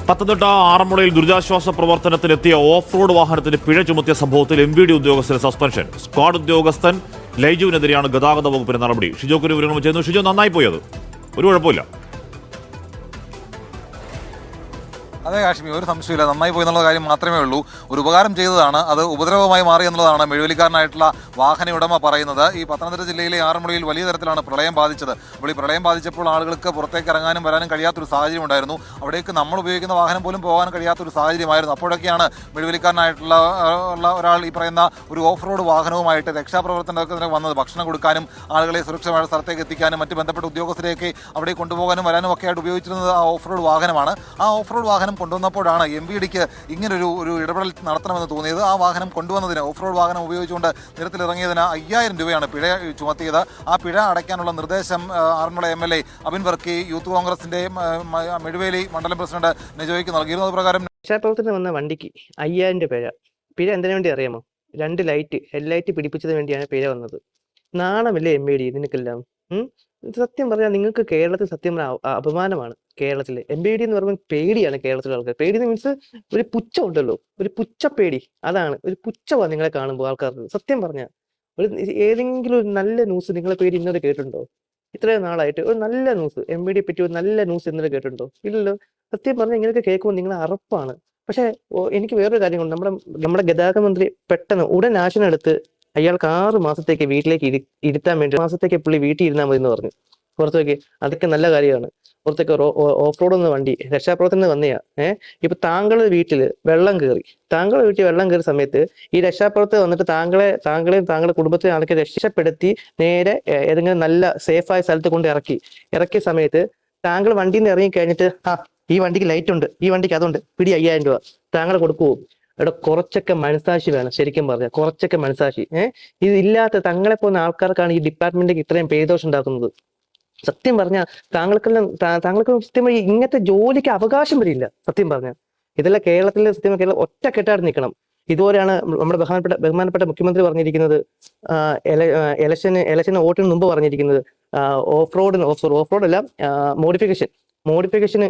പത്തനംതിട്ട ആറന്മുളയിൽ ദുരിതാശ്വാസ പ്രവർത്തനത്തിലെത്തിയ off road വാഹനത്തിന് പിഴ ചുമത്തിയ സംഭവത്തിൽ MVD ഉദ്യോഗസ്ഥന് സസ്പെൻഷൻ. സ്ക്വാഡ് ഉദ്യോഗസ്ഥൻ ലൈജുവിനെതിരെയാണ് ഗതാഗത വകുപ്പിന്റെ നടപടി. ഷിജോ കുരുവിനും ചെയ്യുന്നു. ഷിജോ, നന്നായി പോയത്, ഒരു കുഴപ്പമില്ല. അതെ കാശ്മീർ, ഒരു സംശയമില്ല, നന്നായി പോയി എന്നുള്ള കാര്യം മാത്രമേ ഉള്ളൂ. ഒരു ഉപകാരം ചെയ്തതാണ്, അത് ഉപദ്രവമായി മാറി എന്നുള്ളതാണ് മെഴുവലിക്കാരനായിട്ടുള്ള വാഹന ഉടമ പറയുന്നത്. ഈ പത്തനംതിട്ട ജില്ലയിലെ ആറന്മുളയിൽ വലിയ തരത്തിലാണ് പ്രളയം ബാധിച്ചത്. അപ്പോൾ ഈ പ്രളയം ബാധിച്ചപ്പോൾ ആളുകൾക്ക് പുറത്തേക്ക് ഇറങ്ങാനും വരാനും കഴിയാത്തൊരു സാഹചര്യം ഉണ്ടായിരുന്നു. അവിടേക്ക് നമ്മൾ ഉപയോഗിക്കുന്ന വാഹനം പോലും പോകാൻ കഴിയാത്തൊരു സാഹചര്യമായിരുന്നു. അപ്പോഴൊക്കെയാണ് മെഴുവലിക്കാരനായിട്ടുള്ള ഒരാൾ ഈ പറയുന്ന ഒരു ഓഫ് റോഡ് വാഹനവുമായിട്ട് രക്ഷാപ്രവർത്തനത്തിന് വന്നത്. ഭക്ഷണം കൊടുക്കാനും ആളുകളെ സുരക്ഷിതമായ സ്ഥലത്തേക്ക് എത്തിക്കാനും മറ്റ് ബന്ധപ്പെട്ട ഉദ്യോഗസ്ഥരെയൊക്കെ അവിടെ കൊണ്ടുപോകാനും വരാനും ഒക്കെ ആയിട്ട് ഉപയോഗിച്ചിരുന്നത് ആ ഓഫ് റോഡ് വാഹനമാണ്. ആ ഓഫ് റോഡ് വാഹനം കൊണ്ടുവന്നപ്പോഴാണ് MVDക്ക് ഇങ്ങനൊരു ഇടപെടൽ നടത്തണമെന്ന് തോന്നിയത്. ആ വാഹനം കൊണ്ടുവന്നതിന്, ഓഫ് റോഡ് വാഹനം ഉപയോഗിച്ചുകൊണ്ട് നിരത്തിലിറങ്ങിയതിന് 5000 രൂപയാണ് പിഴ ചുമത്തിയത്. ആ പിഴ അടയ്ക്കാനുള്ള നിർദ്ദേശം ആറന്മുള MLA അബിൻ വർക്കി യൂത്ത് കോൺഗ്രസിന്റെ മെഴുവേലി മണ്ഡലം പ്രസിഡന്റ് നെജോയ്ക്ക് നൽകിയിരുന്നു. അതുപ്രകാരം രക്ഷാപ്രവർത്തനം വന്ന വണ്ടിക്ക് 5000 രൂപ പിഴ എന്തിനു വേണ്ടി അറിയാമോ? 2 ലൈറ്റ് ഹെഡ്ലൈറ്റ് പിടിപ്പിച്ചതിന് വേണ്ടിയാണ് പിഴ വന്നത്. നാണമില്ലേ MVD ഇതിനൊക്കെല്ലാം? സത്യം പറഞ്ഞാൽ നിങ്ങൾക്ക് കേരളത്തിൽ സത്യം അപമാനമാണ്. കേരളത്തില് MVD എന്ന് പറയുമ്പോൾ പേടിയാണ് കേരളത്തിലെ ആൾക്കാർ. പേടി മീൻസ് ഒരു പുച്ഛം ഉണ്ടല്ലോ, ഒരു പുച്ഛപ്പേടി. അതാണ് ഒരു പുച്ഛമാണ് നിങ്ങളെ കാണുമ്പോൾ ആൾക്കാർക്ക്. സത്യം പറഞ്ഞാൽ ഏതെങ്കിലും ഒരു നല്ല ന്യൂസ് നിങ്ങളെ പേര് ഇന്നലെ കേട്ടിട്ടുണ്ടോ? ഇത്രയും നാളായിട്ട് ഒരു നല്ല ന്യൂസ്, MVD പറ്റി ഒരു നല്ല ന്യൂസ് ഇന്നലെ കേട്ടിട്ടുണ്ടോ? ഇല്ലല്ലോ. സത്യം പറഞ്ഞാൽ ഇങ്ങനെയൊക്കെ കേൾക്കുമ്പോൾ നിങ്ങൾ അറപ്പാണ്. പക്ഷെ എനിക്ക് വേറൊരു കാര്യങ്ങളുണ്ട്. നമ്മുടെ ഗതാഗത മന്ത്രി പെട്ടെന്ന് ഉടൻ ആക്ഷൻ എടുത്ത് അയാൾക്ക് 6 മാസത്തേക്ക് വീട്ടിലേക്ക് ഇരുത്താൻ വേണ്ടി, മാസത്തേക്ക് പുള്ളി വീട്ടിൽ ഇരുന്നാൽ മതി എന്ന് പറഞ്ഞു. പുറത്തേക്ക് അതൊക്കെ നല്ല കാര്യമാണ്. പുറത്തേക്ക് ഓഫ് റോഡ് എന്ന വണ്ടി രക്ഷാപ്രവർത്തനം വന്നെയാ. ഇപ്പൊ താങ്കളുടെ വീട്ടിൽ വെള്ളം കയറി, താങ്കളുടെ വീട്ടിൽ വെള്ളം കയറിയ സമയത്ത് ഈ രക്ഷാപ്രവർത്തകർ വന്നിട്ട് താങ്കളെയും താങ്കളുടെ കുടുംബത്തിലെ ആൾക്കാരെ രക്ഷപ്പെടുത്തി നേരെ ഏതെങ്കിലും നല്ല സേഫായ സ്ഥലത്ത് കൊണ്ട് ഇറക്കിയ സമയത്ത് താങ്കൾ വണ്ടിയിൽ നിന്ന് ഇറങ്ങി കഴിഞ്ഞിട്ട് ഈ വണ്ടിക്ക് ലൈറ്റ് ഉണ്ട്, ഈ വണ്ടിക്ക് അതുണ്ട്, പിടി 5000 രൂപ താങ്കൾ കൊടുക്കുവോ? ഇവിടെ കുറച്ചൊക്കെ മനസാക്ഷി വേണം. ശരിക്കും പറഞ്ഞാൽ കുറച്ചൊക്കെ മനസാക്ഷി. ഇത് ഇല്ലാത്ത തങ്ങളെ പോകുന്ന ആൾക്കാർക്കാണ് ഈ ഡിപ്പാർട്ട്മെന്റിലേക്ക് ഇത്രയും പേദോഷം ഉണ്ടാക്കുന്നത്. സത്യം പറഞ്ഞാൽ താങ്കൾക്ക് സത്യം ഇങ്ങനത്തെ ജോലിക്ക് അവകാശം വരില്ല. സത്യം പറഞ്ഞാൽ ഇതെല്ലാം കേരളത്തിലെ കേരളം ഒറ്റക്കെട്ടായിട്ട് നിൽക്കണം. ഇതുപോലെയാണ് നമ്മുടെ ബഹുമാനപ്പെട്ട മുഖ്യമന്ത്രി പറഞ്ഞിരിക്കുന്നത്. ഇലക്ഷന് വോട്ടിന് മുമ്പ് പറഞ്ഞിരിക്കുന്നത് ഓഫ് റോഡ് അല്ല, മോഡിഫിക്കേഷന്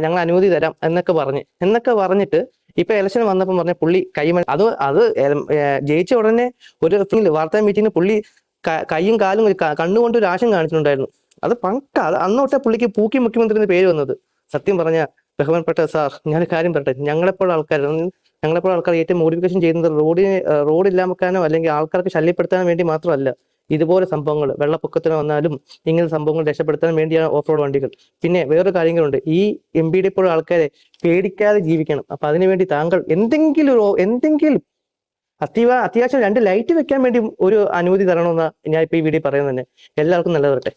ഞങ്ങൾ അനുമതി തരാം എന്നൊക്കെ പറഞ്ഞിട്ട് ഇപ്പൊ ഇലക്ഷന് വന്നപ്പോൾ പറഞ്ഞ പുള്ളി അത് ജയിച്ച ഉടനെ ഒരു വാർത്താ മീറ്റിംഗിന് പുള്ളി കൈയും കാലും കണ്ണുകൊണ്ട് ഒരു ആശം കാണിച്ചിട്ടുണ്ടായിരുന്നു. അത് അന്ന് തൊട്ടേ പുള്ളിക്ക് പൂക്കി മുഖ്യമന്ത്രി എന്ന് പേര് വന്നത്. സത്യം പറഞ്ഞ ബഹുമാനപ്പെട്ട സാർ, ഞാനൊരു കാര്യം പറയട്ടെ. ഞങ്ങളെപ്പോഴുള്ള ആൾക്കാർ ഏറ്റവും മോഡിഫിക്കേഷൻ ചെയ്യുന്നത് റോഡ് ഇല്ലാമക്കാനോ അല്ലെങ്കിൽ ആൾക്കാർക്ക് ശല്യപ്പെടുത്താൻ വേണ്ടി മാത്രമല്ല. ഇതുപോലെ സംഭവങ്ങൾ വെള്ളപ്പൊക്കത്തിന് വന്നാലും ഇങ്ങനെ സംഭവങ്ങൾ രക്ഷപ്പെടുത്താൻ വേണ്ടിയാണ് ഓഫ് റോഡ് വണ്ടികൾ. പിന്നെ വേറൊരു കാര്യങ്ങളുണ്ട്. ഈ MVD പോലുള്ള ആൾക്കാരെ പേടിക്കാതെ ജീവിക്കണം. അപ്പൊ അതിനുവേണ്ടി താങ്കൾ എന്തെങ്കിലും അത്യാവശ്യം 2 ലൈറ്റ് വെക്കാൻ വേണ്ടി ഒരു അനുമതി തരണമെന്നാണ് ഞാൻ ഇപ്പൊ ഈ വീഡിയോ പറയുന്നത് തന്നെ. എല്ലാവർക്കും നല്ലത് വരട്ടെ.